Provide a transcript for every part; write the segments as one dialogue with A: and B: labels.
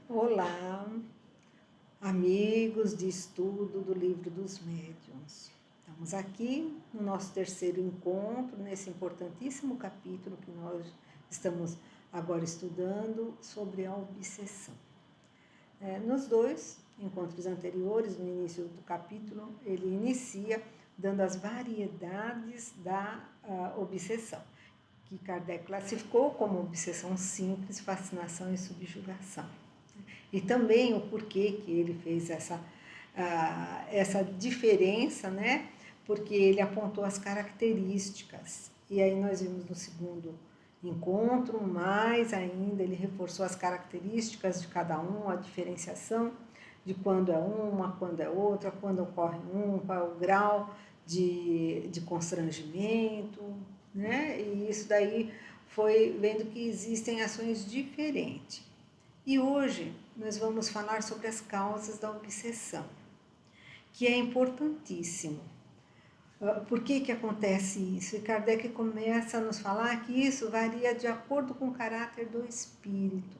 A: Olá, amigos de estudo do Livro dos Médiuns. Estamos aqui no nosso terceiro encontro, nesse importantíssimo capítulo que nós estamos agora estudando sobre a obsessão. Nos dois encontros anteriores, no início do capítulo, ele inicia dando as variedades da obsessão, que Kardec classificou como obsessão simples, fascinação e subjugação. E também o porquê que ele fez essa diferença, né? Porque ele apontou as características. E aí nós vimos no segundo encontro, mais ainda, ele reforçou as características de cada um, a diferenciação de quando é uma, quando é outra, quando ocorre qual é o grau de constrangimento, né? E isso daí foi vendo que existem ações diferentes. E hoje nós vamos falar sobre as causas da obsessão, que é importantíssimo. Por que acontece isso? E Kardec começa a nos falar que isso varia de acordo com o caráter do espírito.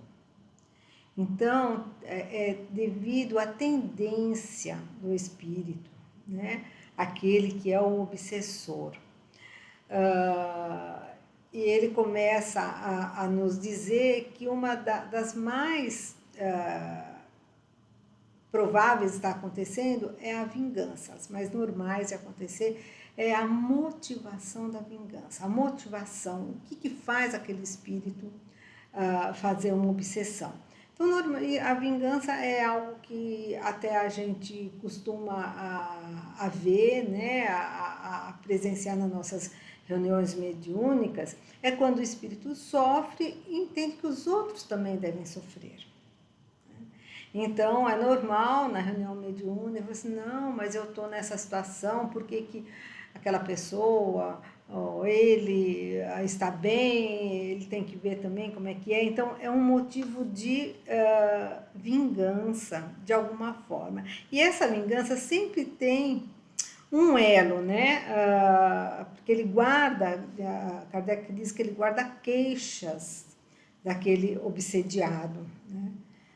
A: Então, é devido à tendência do espírito, né? Aquele que é o obsessor. E ele começa a nos dizer que uma das mais prováveis de estar acontecendo é a vingança. As mais normais de acontecer é a motivação da vingança. A motivação, o que faz aquele espírito fazer uma obsessão. Então, a vingança é algo que até a gente costuma a ver, né, a presenciar nas nossas reuniões mediúnicas, é quando o espírito sofre e entende que os outros também devem sofrer. Então, é normal na reunião mediúnica, você não, mas eu estou nessa situação, por que aquela pessoa, ou ele está bem, ele tem que ver também como é que é. Então, é um motivo de vingança, de alguma forma. E essa vingança sempre tem um elo, né? Porque ele guarda, Kardec diz que ele guarda queixas daquele obsediado, né?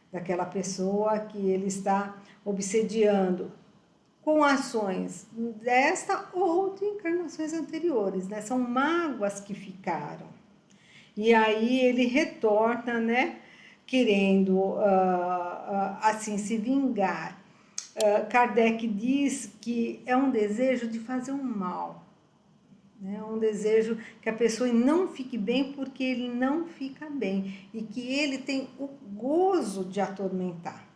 A: Daquela pessoa que ele está obsediando com ações desta ou de encarnações anteriores, né? São mágoas que ficaram. E aí ele retorna, né? Querendo, assim, se vingar. Kardec diz que é um desejo de fazer um mal, né? Um desejo que a pessoa não fique bem porque ele não fica bem e que ele tem o gozo de atormentar,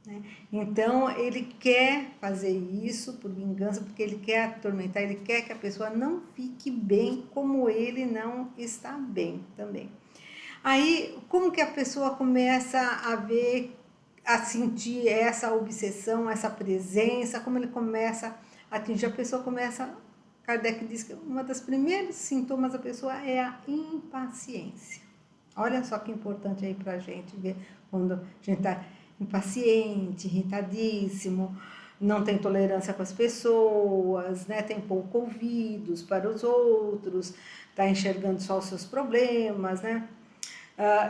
A: né? Então ele quer fazer isso por vingança, porque ele quer atormentar, ele quer que a pessoa não fique bem como ele não está bem também. Aí como que a pessoa começa a ver, a sentir essa obsessão, essa presença, como ele começa a atingir, a pessoa começa, Kardec diz que uma das primeiros sintomas da pessoa é a impaciência. Olha só que importante aí pra gente ver quando a gente tá impaciente, irritadíssimo, não tem tolerância com as pessoas, né? Tem pouco ouvidos para os outros, tá enxergando só os seus problemas, né?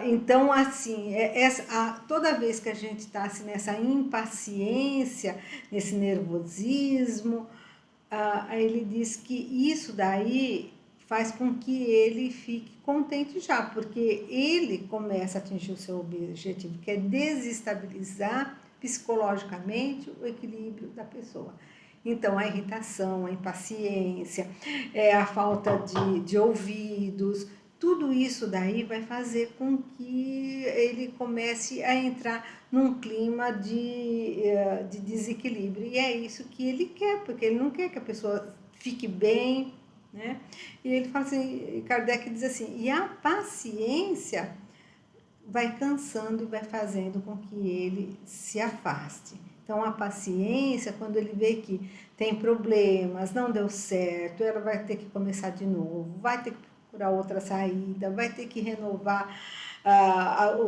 A: Então, assim, toda vez que a gente está assim, nessa impaciência, nesse nervosismo, ele diz que isso daí faz com que ele fique contente já, porque ele começa a atingir o seu objetivo, que é desestabilizar psicologicamente o equilíbrio da pessoa. Então, a irritação, a impaciência, a falta de ouvidos, tudo isso daí vai fazer com que ele comece a entrar num clima de desequilíbrio. E é isso que ele quer, porque ele não quer que a pessoa fique bem, né? E ele fala assim, Kardec diz assim, e a paciência vai cansando e vai fazendo com que ele se afaste. Então, a paciência, quando ele vê que tem problemas, não deu certo, ela vai ter que começar de novo, vai ter que procurar outra saída, vai ter que renovar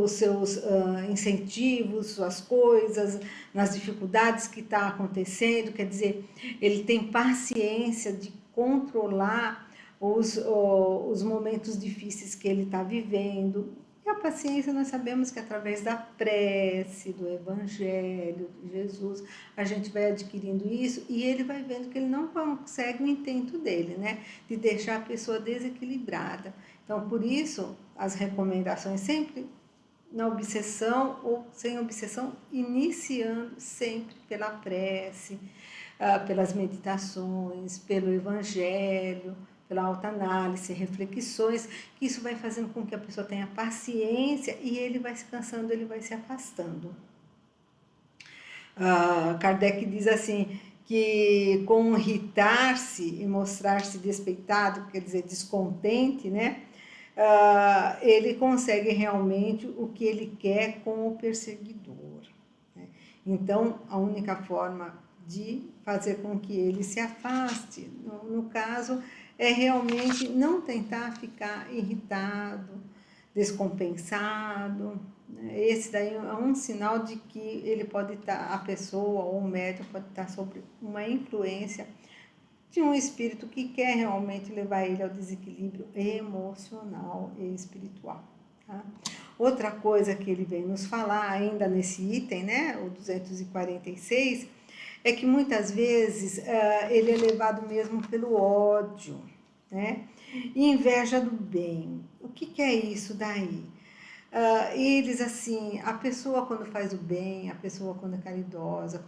A: os seus incentivos, suas coisas, nas dificuldades que está acontecendo. Quer dizer, ele tem paciência de controlar os momentos difíceis que ele está vivendo. E E a paciência nós sabemos que através da prece, do Evangelho de Jesus, a gente vai adquirindo isso e ele vai vendo que ele não consegue o intento dele, né? De deixar a pessoa desequilibrada. Então, por isso, as recomendações sempre na obsessão ou sem obsessão, iniciando sempre pela prece, pelas meditações, pelo Evangelho, pela autoanálise, reflexões, que isso vai fazendo com que a pessoa tenha paciência e ele vai se cansando, ele vai se afastando. Kardec diz assim, que com irritar-se e mostrar-se despeitado, quer dizer, descontente, né? Ele consegue realmente o que ele quer com o perseguidor. Né? Então, a única forma de fazer com que ele se afaste, no caso, é realmente não tentar ficar irritado, descompensado. Né? Esse daí é um sinal de que ele pode estar, a pessoa ou o médium pode estar sob uma influência de um espírito que quer realmente levar ele ao desequilíbrio emocional e espiritual. Tá? Outra coisa que ele vem nos falar, ainda nesse item, né, o 246, é que muitas vezes ele é levado mesmo pelo ódio, né? E inveja do bem. O que é isso daí? Eles, assim, a pessoa quando faz o bem, a pessoa quando é caridosa,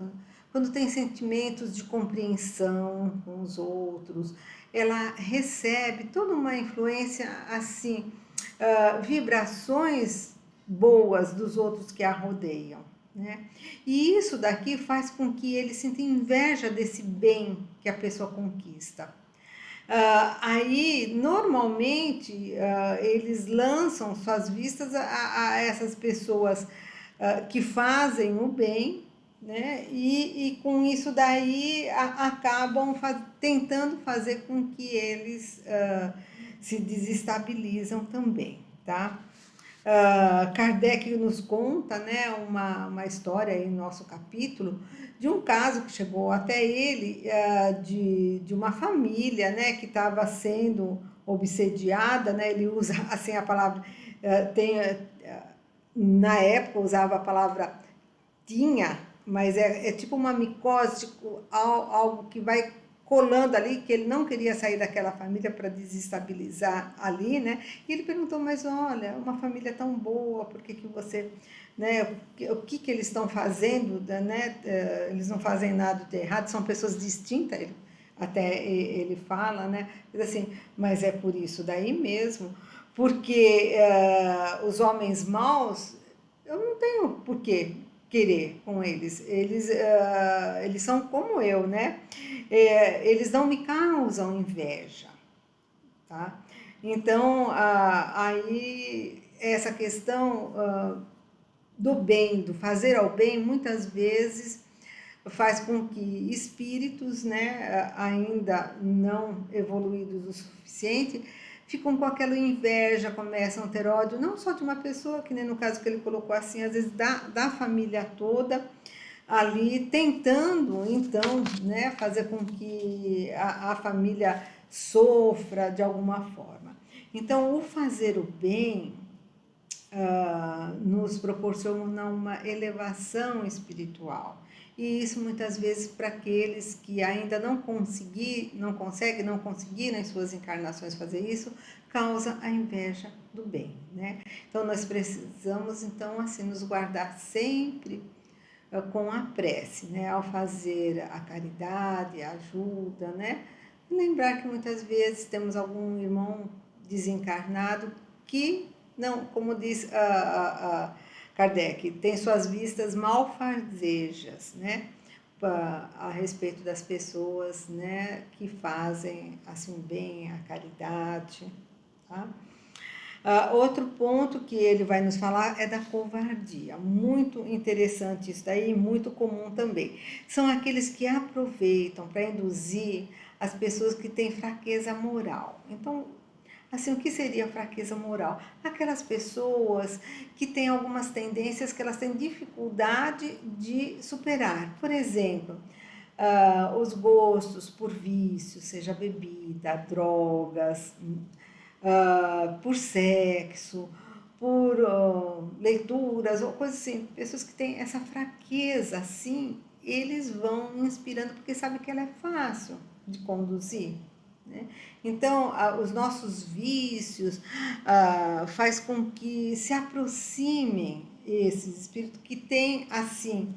A: quando tem sentimentos de compreensão com os outros, ela recebe toda uma influência, assim, vibrações boas dos outros que a rodeiam. Né? E isso daqui faz com que ele sinta inveja desse bem que a pessoa conquista. Aí, normalmente, eles lançam suas vistas a essas pessoas que fazem o bem, né? E com isso daí acabam tentando fazer com que eles se desestabilizam também, tá? Kardec nos conta, né, uma história aí no nosso capítulo de um caso que chegou até ele de uma família, né, que estava sendo obsediada, né, ele usa assim a palavra, na época usava a palavra tinha, mas é tipo uma micose, tipo, algo que vai colando ali, que ele não queria sair daquela família para desestabilizar ali, né? E ele perguntou, mas olha, uma família tão boa, por que você, né? O que eles estão fazendo, né? Eles não fazem nada de errado, são pessoas distintas, até ele fala, né? Diz assim, mas é por isso daí mesmo, porque os homens maus, eu não tenho por quê querer com eles. Eles são como eu, né? Eles não me causam inveja, tá? Então, aí, essa questão do bem, do fazer ao bem, muitas vezes faz com que espíritos, né, ainda não evoluídos o suficiente, ficam com aquela inveja, começam a ter ódio, não só de uma pessoa, que nem no caso que ele colocou assim, às vezes da família toda, ali tentando, então, né, fazer com que a família sofra de alguma forma. Então, o fazer o bem nos proporciona uma elevação espiritual. E isso muitas vezes para aqueles que ainda não conseguiram em suas encarnações fazer isso, causa a inveja do bem, né? Então nós precisamos então assim nos guardar sempre com a prece, né? Ao fazer a caridade, a ajuda, né? E lembrar que muitas vezes temos algum irmão desencarnado que não, como diz Kardec, tem suas vistas malfazejas, né? A respeito das pessoas, né, que fazem assim bem, a caridade, tá? Outro ponto que ele vai nos falar é da covardia. Muito interessante isso daí, muito comum também. São aqueles que aproveitam para induzir as pessoas que têm fraqueza moral. Então, assim, o que seria fraqueza moral? Aquelas pessoas que têm algumas tendências que elas têm dificuldade de superar. Por exemplo, os gostos por vícios, seja bebida, drogas, por sexo, por leituras ou coisas assim. Pessoas que têm essa fraqueza, assim, eles vão inspirando porque sabem que ela é fácil de conduzir. Né? Então, os nossos vícios faz com que se aproximem esses espíritos que têm, assim,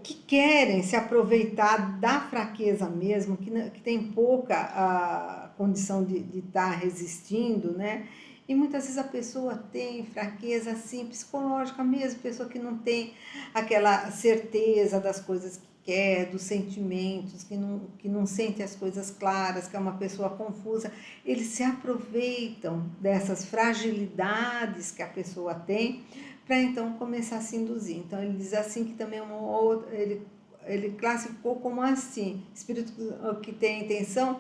A: que querem se aproveitar da fraqueza mesmo, que tem pouca condição de estar resistindo, né? E muitas vezes a pessoa tem fraqueza assim, psicológica mesmo, pessoa que não tem aquela certeza das coisas que quer, dos sentimentos, que não sente as coisas claras, que é uma pessoa confusa. Eles se aproveitam dessas fragilidades que a pessoa tem para então começar a se induzir. Então ele diz assim que também uma outra, ele classificou como assim, espírito que tem a intenção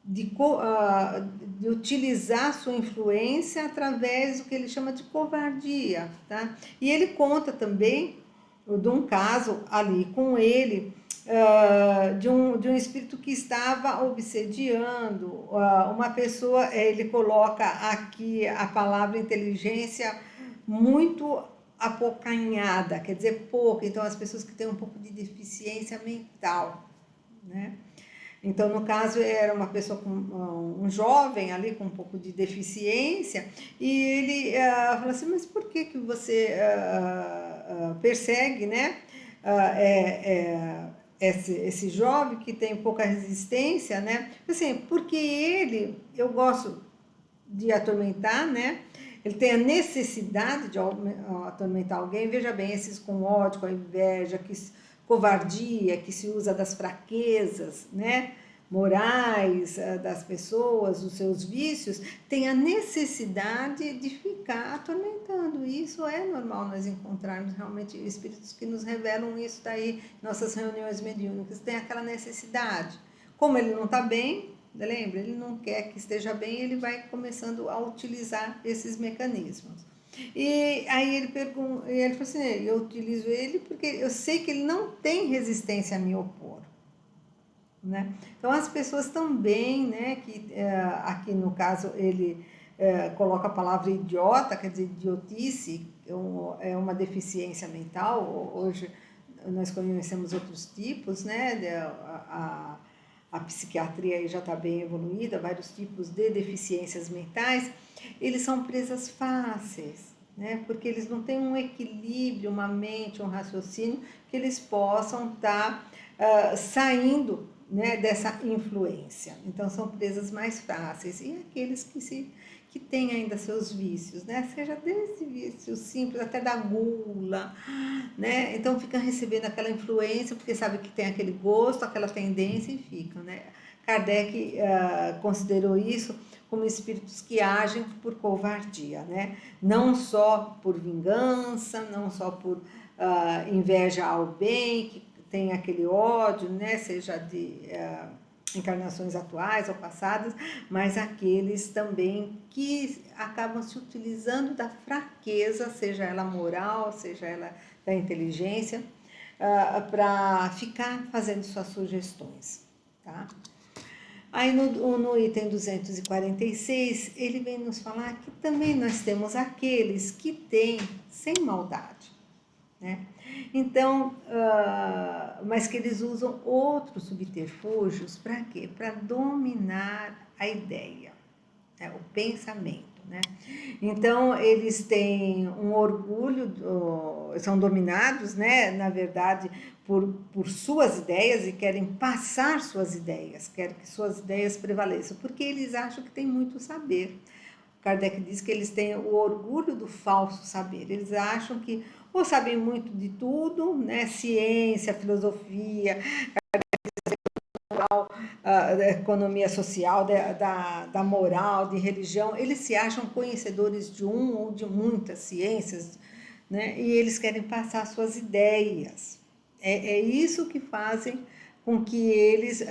A: de utilizar sua influência através do que ele chama de covardia, tá? E ele conta também de um caso ali com ele, de um espírito que estava obsediando uma pessoa. Ele coloca aqui a palavra inteligência muito apocanhada, quer dizer, pouco. Então, as pessoas que têm um pouco de deficiência mental, né? Então, no caso, era uma pessoa com um jovem ali com um pouco de deficiência, e ele falou assim, mas por que você persegue, né, esse jovem que tem pouca resistência, né? Assim, porque eu gosto de atormentar, né? Ele tem a necessidade de atormentar alguém. Veja bem, esses com ódio, com a inveja, covardia, que se usa das fraquezas, né, morais das pessoas, dos seus vícios, tem a necessidade de ficar atormentando. Isso é normal nós encontrarmos realmente espíritos que nos revelam isso daí, nossas reuniões mediúnicas, tem aquela necessidade. Como ele não está bem, lembra? Ele não quer que esteja bem, ele vai começando a utilizar esses mecanismos. E aí ele falou assim, eu utilizo ele porque eu sei que ele não tem resistência a me opor. Né? Então as pessoas também, né, que aqui no caso ele coloca a palavra idiota, quer dizer, idiotice, é uma deficiência mental. Hoje nós conhecemos outros tipos, né, a psiquiatria aí já está bem evoluída, vários tipos de deficiências mentais. Eles são presas fáceis, né? Porque eles não têm um equilíbrio, uma mente, um raciocínio que eles possam estar saindo, né, dessa influência. Então são presas mais fáceis. E aqueles que têm ainda seus vícios, né? Seja desde vício simples até da gula, né? Então ficam recebendo aquela influência porque sabe que tem aquele gosto, aquela tendência e ficam, né? Kardec considerou isso como espíritos que agem por covardia, né? Não só por vingança, não só por inveja ao bem, que tem aquele ódio, né? Seja de encarnações atuais ou passadas, mas aqueles também que acabam se utilizando da fraqueza, seja ela moral, seja ela da inteligência, para ficar fazendo suas sugestões, tá? Aí no item 246, ele vem nos falar que também nós temos aqueles que têm sem maldade, né? Então, mas que eles usam outros subterfúgios para quê? Para dominar a ideia, né? O pensamento, né? Então, eles têm um orgulho, são dominados, né, na verdade, por suas ideias e querem passar suas ideias, querem que suas ideias prevaleçam, porque eles acham que têm muito saber. Kardec diz que eles têm o orgulho do falso saber. Eles acham que ou sabem muito de tudo, né, ciência, filosofia, da economia social, da moral, de religião, eles se acham conhecedores de ou de muitas ciências, né? E eles querem passar suas ideias. É isso que fazem com que eles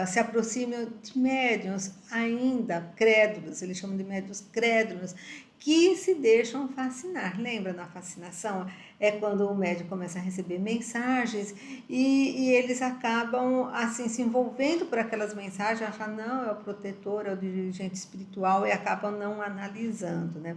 A: se aproximem de médiuns ainda crédulos, eles chamam de médiuns crédulos, que se deixam fascinar. Lembra na fascinação? É quando o médium começa a receber mensagens e eles acabam assim se envolvendo por aquelas mensagens, acham não, é o protetor, é o dirigente espiritual e acabam não analisando, né?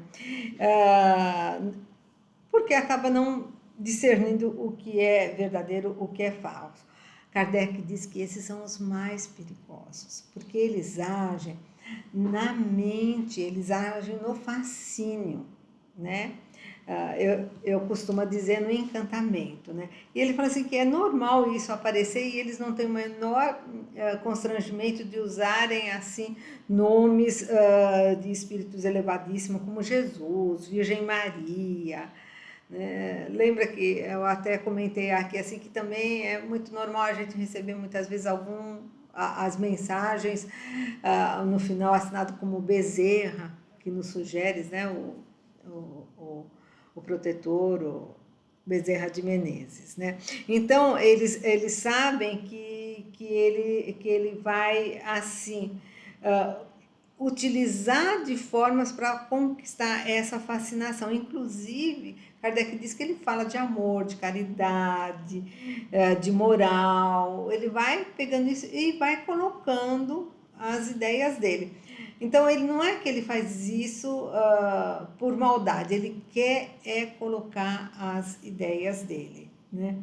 A: Porque acaba não discernindo o que é verdadeiro, o que é falso. Kardec diz que esses são os mais perigosos, porque eles agem na mente, eles agem no fascínio, né? Eu costumo dizer no encantamento, né? E ele fala assim que é normal isso aparecer e eles não têm o menor constrangimento de usarem assim nomes de espíritos elevadíssimos como Jesus, Virgem Maria, né? Lembra que eu até comentei aqui assim que também é muito normal a gente receber muitas vezes as mensagens no final assinado como Bezerra, que nos sugere, né, o protetor, o Bezerra de Menezes, né? Então eles sabem que ele vai assim utilizar de formas para conquistar essa fascinação. Inclusive, Kardec diz que ele fala de amor, de caridade, de moral. Ele vai pegando isso e vai colocando as ideias dele. Então, ele não é que ele faz isso por maldade, ele quer colocar as ideias dele, né?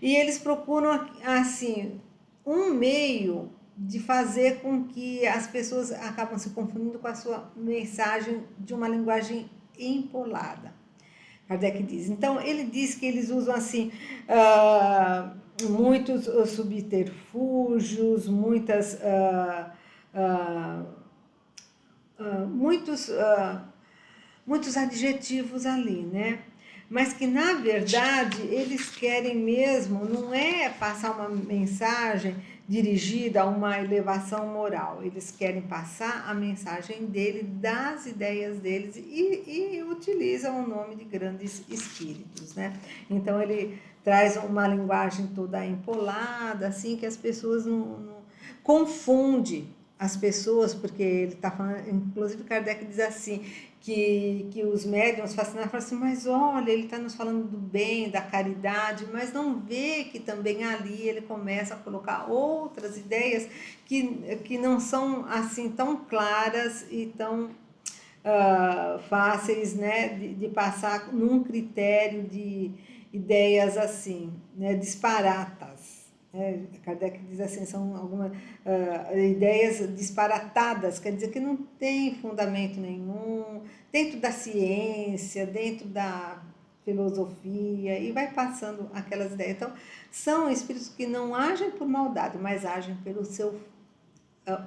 A: E eles procuram, assim, um meio de fazer com que as pessoas acabam se confundindo com a sua mensagem de uma linguagem empolada. Kardec diz. Então, ele diz que eles usam assim muitos subterfúgios, muitos adjetivos ali, né? Mas que, na verdade, eles querem mesmo, não é passar uma mensagem dirigida a uma elevação moral, eles querem passar a mensagem dele, das ideias deles e utilizam o nome de grandes espíritos, né? Então, ele traz uma linguagem toda empolada, assim, que as pessoas não confunde as pessoas, porque ele está falando, inclusive Kardec diz assim, que os médiuns fascinados falam assim, mas olha, ele está nos falando do bem, da caridade, mas não vê que também ali ele começa a colocar outras ideias que não são assim tão claras e tão fáceis, né, de passar num critério de ideias assim, né, disparatas. Kardec diz assim, são algumas ideias disparatadas, quer dizer que não tem fundamento nenhum, dentro da ciência, dentro da filosofia, e vai passando aquelas ideias. Então, são espíritos que não agem por maldade, mas agem pelo seu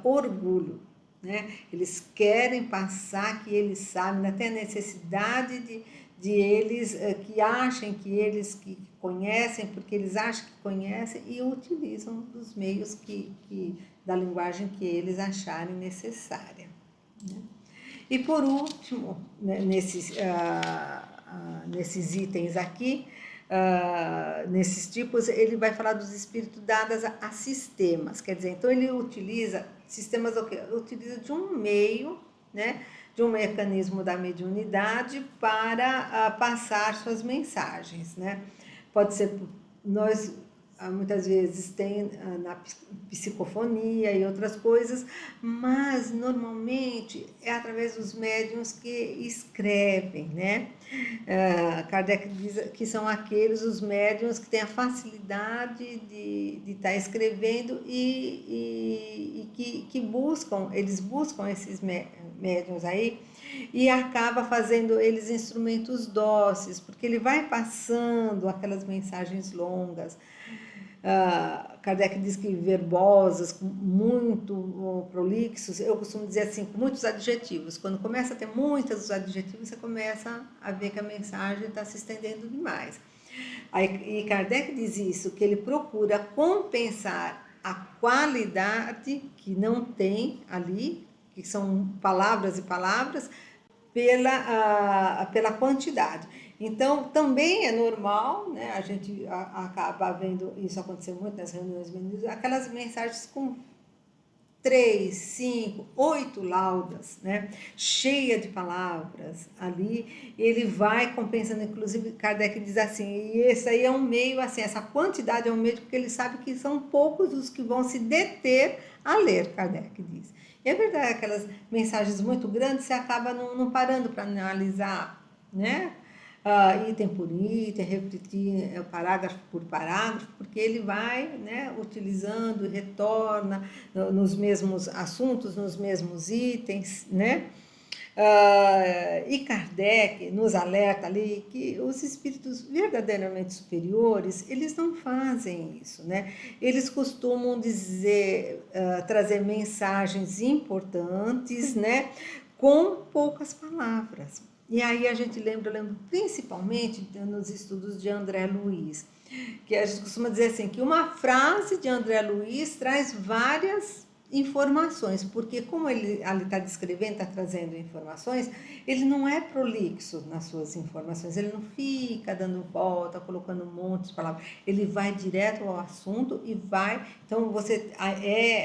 A: orgulho, né? Eles querem passar que eles sabem, até a necessidade de eles que achem que eles que conhecem, porque eles acham que conhecem e utilizam dos meios da linguagem que eles acharem necessária, né? E por último, né, nesses itens aqui, nesses tipos, ele vai falar dos espíritos dados a sistemas, quer dizer, então ele utiliza sistemas, utiliza de um meio, né, de um mecanismo da mediunidade para passar suas mensagens, né? Pode ser, nós muitas vezes tem na psicofonia e outras coisas, mas normalmente é através dos médiuns que escrevem, né? Kardec diz que são aqueles os médiuns que têm a facilidade de estar escrevendo e que buscam, eles buscam esses médiuns aí e acaba fazendo eles instrumentos dóceis, porque ele vai passando aquelas mensagens longas. Kardec diz que verbosas, muito prolixos, eu costumo dizer assim, com muitos adjetivos. Quando começa a ter muitos adjetivos, você começa a ver que a mensagem está se estendendo demais. Aí, e Kardec diz isso, que ele procura compensar a qualidade que não tem ali, que são palavras e palavras, pela quantidade. Então, também é normal, né? A gente acaba vendo isso acontecer muito nas reuniões, aquelas mensagens com 3, 5, 8 laudas, né? Cheia de palavras ali, ele vai compensando, inclusive Kardec diz assim, e esse aí é um meio, assim, essa quantidade é um meio, porque ele sabe que são poucos os que vão se deter a ler, Kardec diz. E é verdade, aquelas mensagens muito grandes, você acaba não parando para analisar, né? Item por item, repetir parágrafo por parágrafo, porque ele vai, né, utilizando e retorna nos mesmos assuntos, nos mesmos itens, né? E Kardec nos alerta ali que os espíritos verdadeiramente superiores, eles não fazem isso, né? Eles costumam dizer, trazer mensagens importantes, né? Com poucas palavras. E aí a gente lembra, eu lembro principalmente nos estudos de André Luiz, que a gente costuma dizer assim, que uma frase de André Luiz traz várias informações, porque como ele ali está descrevendo, está trazendo informações, ele não é prolixo nas suas informações, ele não fica dando volta, colocando um monte de palavras, ele vai direto ao assunto e vai, então você,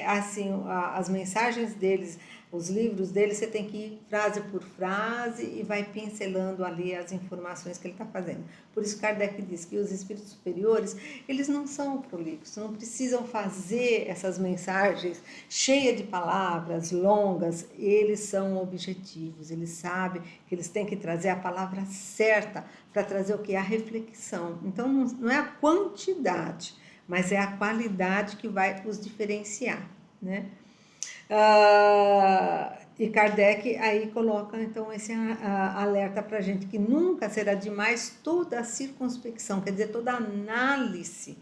A: assim, as mensagens deles, os livros dele, você tem que ir frase por frase e vai pincelando ali as informações que ele está fazendo. Por isso Kardec diz que os espíritos superiores, eles não são prolixos, não precisam fazer essas mensagens cheias de palavras longas, eles são objetivos, eles sabem que eles têm que trazer a palavra certa para trazer o que? A reflexão. Então não é a quantidade, mas é a qualidade que vai os diferenciar, né? E Kardec aí coloca então esse alerta para a gente que nunca será demais toda a circunspecção, quer dizer, toda a análise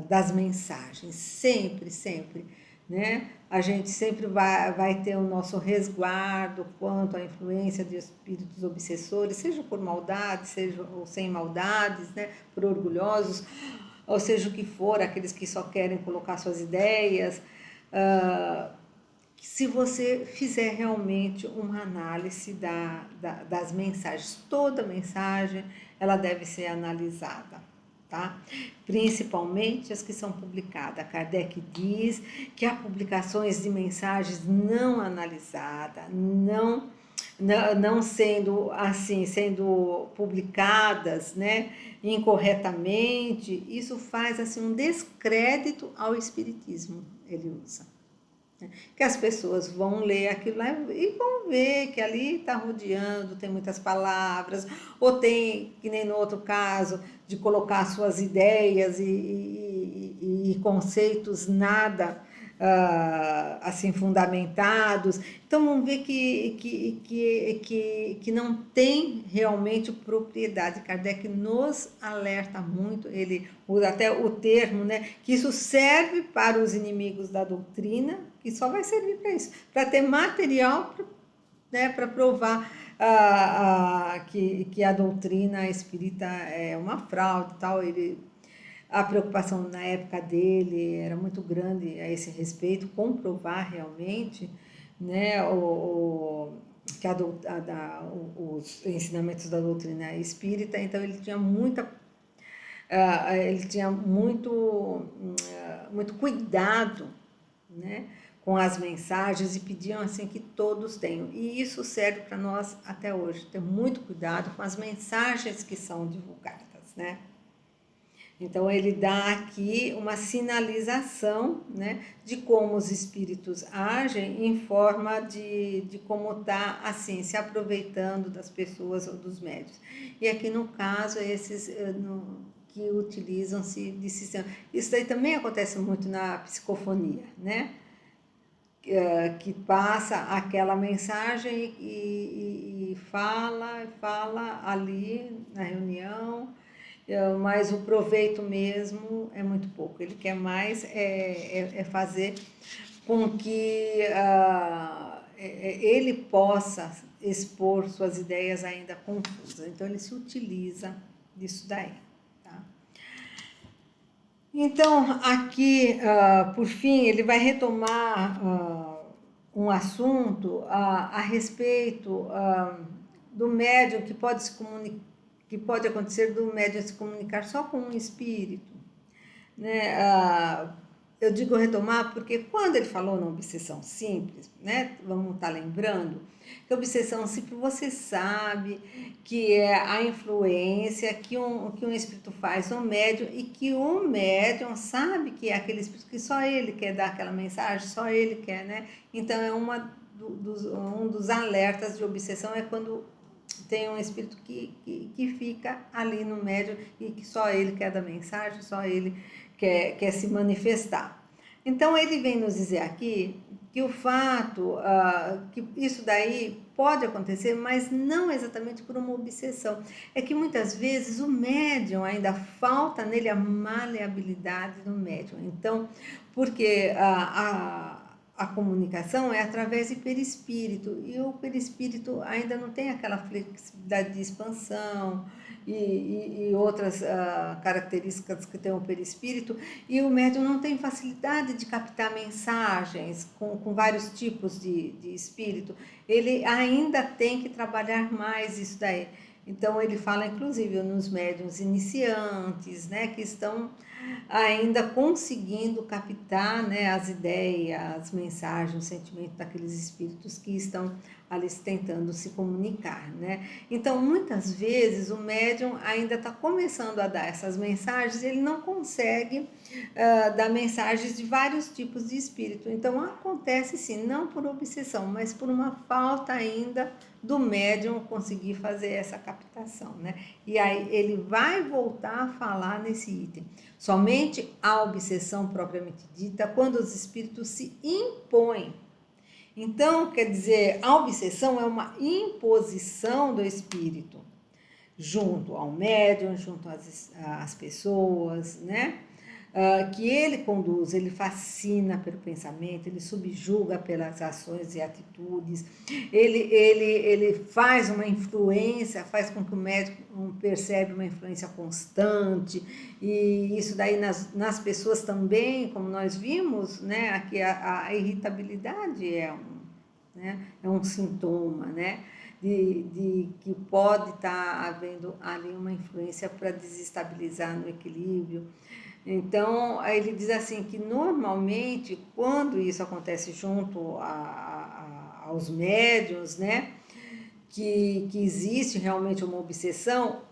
A: das mensagens, sempre, sempre, né? A gente sempre vai ter o nosso resguardo quanto à influência de espíritos obsessores, seja por maldade, seja ou sem maldades, né? Por orgulhosos, ou seja o que for, aqueles que só querem colocar suas ideias. Se você fizer realmente uma análise das mensagens, toda mensagem ela deve ser analisada, tá? Principalmente as que são publicadas. Kardec diz que há publicações de mensagens não analisadas, não sendo assim, sendo publicadas, né, incorretamente, isso faz assim um descrédito ao espiritismo, ele usa. Que as pessoas vão ler aquilo lá e vão ver que ali está rodeando, tem muitas palavras, ou tem, que nem no outro caso, de colocar suas ideias e conceitos nada assim fundamentados. Então vamos ver que não tem realmente propriedade. Kardec nos alerta muito, ele usa até o termo, né, que isso serve para os inimigos da doutrina, que só vai servir para isso, para ter material, né, para provar que a doutrina espírita é uma fraude e tal. A preocupação na época dele era muito grande a esse respeito, comprovar realmente, né, que os ensinamentos da doutrina espírita. Então ele tinha muito cuidado, né, com as mensagens, e pediam assim que todos tenham. E isso serve para nós até hoje, ter muito cuidado com as mensagens que são divulgadas, né? Então ele dá aqui uma sinalização, né, de como os espíritos agem em forma de como está assim, se aproveitando das pessoas ou dos médios. E aqui no caso, esses que utilizam-se de sistema. Isso aí também acontece muito na psicofonia, né? Que passa aquela mensagem e fala ali na reunião, mas o proveito mesmo é muito pouco. Ele quer mais fazer com que ele possa expor suas ideias ainda confusas. Então, ele se utiliza disso daí. Tá? Então, aqui, por fim, ele vai retomar um assunto a respeito do médium que pode se comunicar, que pode acontecer do médium se comunicar só com um espírito, né? eu digo retomar porque quando ele falou na obsessão simples, né? Vamos estar lembrando que a obsessão simples você sabe que é a influência que um espírito faz no médium e que o médium sabe que é aquele espírito que só ele quer dar aquela mensagem, só ele quer, né? Então é um dos alertas de obsessão é quando tem um espírito que fica ali no médium e que só ele quer dar mensagem, só ele quer se manifestar. Então, ele vem nos dizer aqui que o fato, que isso daí pode acontecer, mas não exatamente por uma obsessão. É que muitas vezes o médium ainda falta nele a maleabilidade do médium. Então, porque a comunicação é através de perispírito, e o perispírito ainda não tem aquela flexibilidade de expansão e outras características que tem o perispírito, e o médium não tem facilidade de captar mensagens com vários tipos de espírito, ele ainda tem que trabalhar mais isso daí. Então, ele fala, inclusive, nos médiuns iniciantes, né, que estão ainda conseguindo captar, né, as ideias, as mensagens, os sentimentos daqueles espíritos que estão ali tentando se comunicar, né? Então, muitas vezes o médium ainda está começando a dar essas mensagens, ele não consegue dar mensagens de vários tipos de espírito. Então, acontece sim, não por obsessão, mas por uma falta ainda do médium conseguir fazer essa captação, né? E aí ele vai voltar a falar nesse item. Somente a obsessão propriamente dita, quando os espíritos se impõem. Então, quer dizer, a obsessão é uma imposição do espírito junto ao médium, junto às pessoas, né? Que ele conduz, ele fascina pelo pensamento, ele subjuga pelas ações e atitudes, ele faz uma influência, faz com que o médium percebe uma influência constante, e isso daí nas pessoas também, como nós vimos, né, aqui a irritabilidade né, é um sintoma, né? De que pode estar havendo ali uma influência para desestabilizar no equilíbrio. Então, ele diz assim que normalmente, quando isso acontece junto aos médiuns, né, que existe realmente uma obsessão,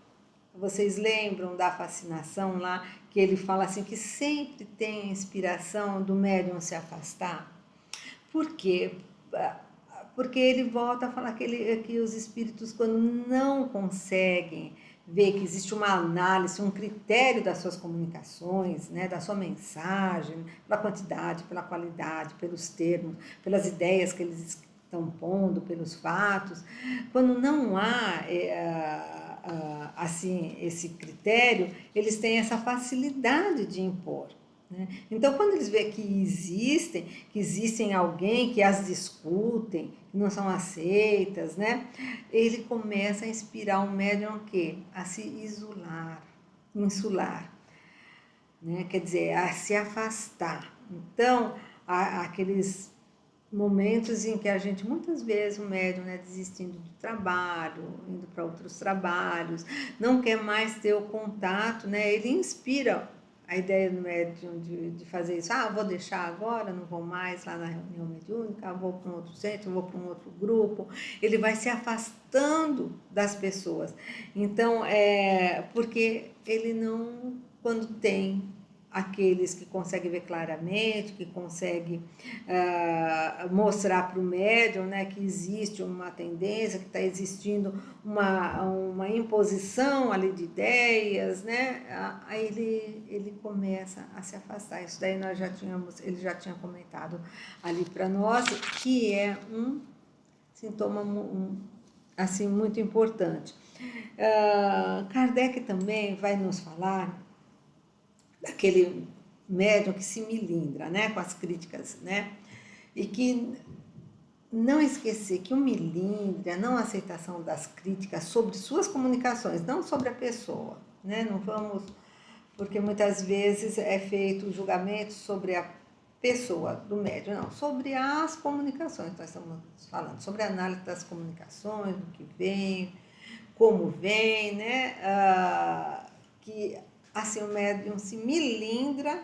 A: vocês lembram da fascinação lá, que ele fala assim que sempre tem inspiração do médium se afastar? Por quê? Porque ele volta a falar que os espíritos, quando não conseguem ver que existe uma análise, um critério das suas comunicações, né, da sua mensagem, pela quantidade, pela qualidade, pelos termos, pelas ideias que eles estão pondo, pelos fatos, quando não há assim esse critério, eles têm essa facilidade de impor. Né? Então, quando eles veem que existem alguém que as discutem, que não são aceitas, né? Ele começa a inspirar o médium a se isolar, insular, né? Quer dizer, a se afastar. Então, há aqueles momentos em que a gente, muitas vezes, o médium, né, desistindo do trabalho, indo para outros trabalhos, não quer mais ter o contato, né? Ele inspira a ideia do médium de fazer isso. Ah, vou deixar agora, não vou mais lá na reunião mediúnica, vou para um outro centro, vou para um outro grupo. Ele vai se afastando das pessoas. Então, porque ele não, quando tem aqueles que conseguem ver claramente, que conseguem mostrar para o médium, né, que existe uma tendência, que está existindo uma imposição ali de ideias, né, aí ele começa a se afastar. Isso daí ele já tinha comentado ali para nós, que é um sintoma assim, muito importante. Kardec também vai nos falar daquele médium que se milindra, né, com as críticas, né, e que não esquecer que o milindre, a não aceitação das críticas sobre suas comunicações, não sobre a pessoa, né, não vamos, porque muitas vezes é feito julgamento sobre a pessoa do médium, não, sobre as comunicações, nós estamos falando, sobre a análise das comunicações, do que vem, como vem, né, que assim o médium se milindra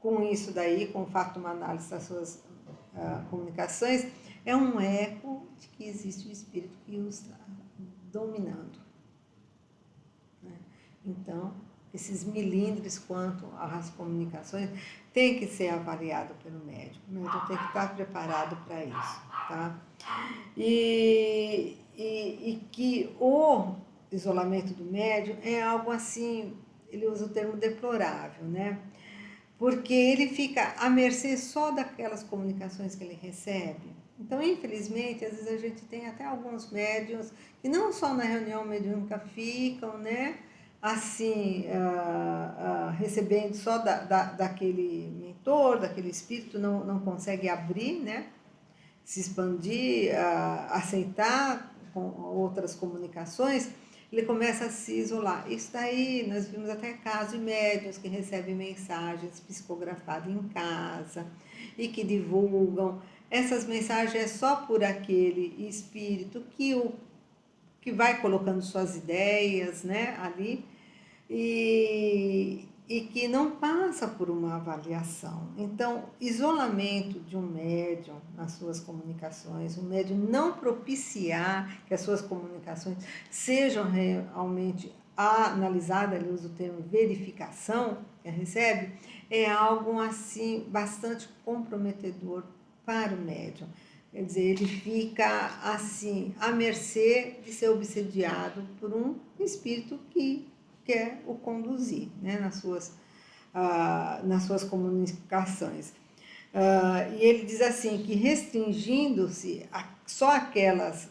A: com isso daí, com o fato de uma análise das suas comunicações, é um eco de que existe o espírito que os está dominando. Né? Então, esses milímetros quanto às comunicações tem que ser avaliado pelo médium. O médium tem que estar preparado para isso. Tá? E que o isolamento do médium é algo assim, ele usa o termo deplorável, né? Porque ele fica à mercê só daquelas comunicações que ele recebe. Então, infelizmente, às vezes a gente tem até alguns médiuns que não só na reunião mediúnica ficam, né, assim, recebendo só daquele mentor, daquele espírito, não consegue abrir, né, se expandir, aceitar com outras comunicações, ele começa a se isolar. Isso daí, nós vimos até casos de médiuns que recebem mensagens psicografadas em casa e que divulgam. Essas mensagens é só por aquele espírito que vai colocando suas ideias, né, ali, e que não passa por uma avaliação. Então, isolamento de um médium nas suas comunicações, o médium não propiciar que as suas comunicações sejam realmente analisadas, ele usa o termo verificação, que recebe, é algo assim bastante comprometedor para o médium. Quer dizer, ele fica assim à mercê de ser obsediado por um espírito que quer o conduzir, né, nas suas comunicações. E ele diz assim, que restringindo-se a só aquelas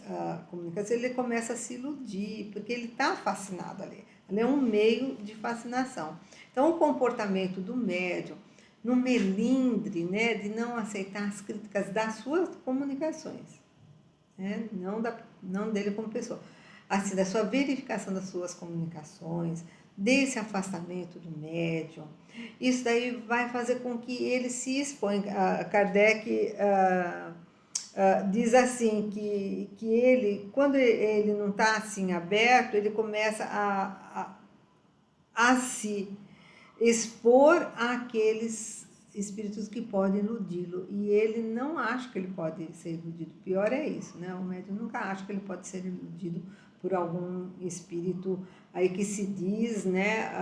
A: comunicações, ele começa a se iludir, porque ele está fascinado ali. Ali é um meio de fascinação. Então, o comportamento do médium, no melindre, né, de não aceitar as críticas das suas comunicações, né, não dele como pessoa, assim, da sua verificação das suas comunicações, desse afastamento do médium, isso daí vai fazer com que ele se exponha. Kardec diz assim que ele, quando ele não está assim aberto, ele começa a se expor àqueles espíritos que podem iludi-lo, e ele não acha que ele pode ser iludido. Pior é isso, né? O médium nunca acha que ele pode ser iludido por algum espírito aí que se diz, né,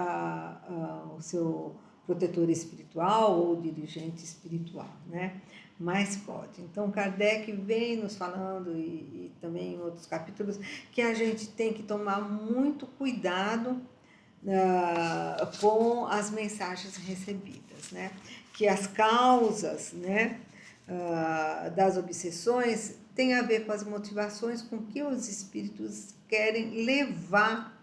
A: o seu protetor espiritual ou dirigente espiritual, né? Mas pode. Então, Kardec vem nos falando, e também em outros capítulos, que a gente tem que tomar muito cuidado com as mensagens recebidas, né? Que as causas, né, das obsessões têm a ver com as motivações com que os espíritos querem levar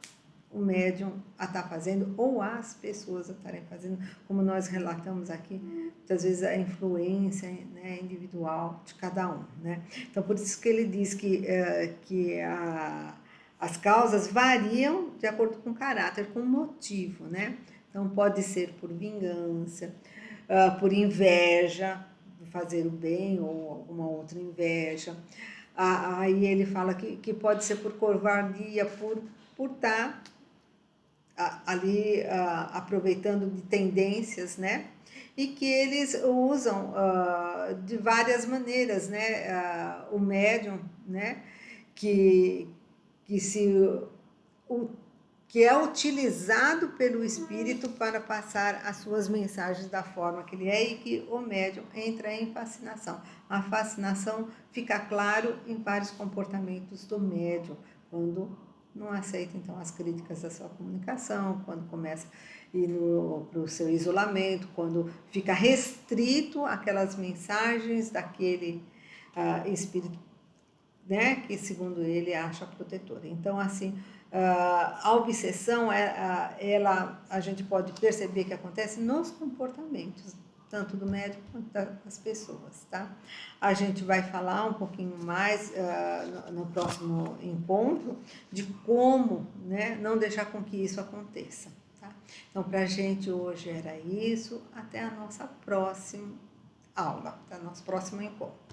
A: o médium a estar fazendo, ou as pessoas a estarem fazendo, como nós relatamos aqui, muitas vezes a influência, né, individual de cada um, né? Então, por isso que ele diz que as causas variam de acordo com o caráter, com o motivo, né? Então, pode ser por vingança, por inveja, fazer o bem ou alguma outra inveja. Aí ele fala que pode ser por covardia, por estar ali aproveitando de tendências, né? E que eles usam de várias maneiras, né? O médium, né? Que que é utilizado pelo espírito para passar as suas mensagens da forma que ele é, e que o médium entra em fascinação. A fascinação fica claro em vários comportamentos do médium, quando não aceita então as críticas da sua comunicação, quando começa a ir para o seu isolamento, quando fica restrito àquelas mensagens daquele espírito, né, que segundo ele acha protetora. Então, assim, a obsessão, a gente pode perceber que acontece nos comportamentos, tanto do médico quanto das pessoas, tá? A gente vai falar um pouquinho mais no próximo encontro de como, né, não deixar com que isso aconteça, tá? Então, para a gente hoje era isso. Até a nossa próxima aula, até o nosso próximo encontro.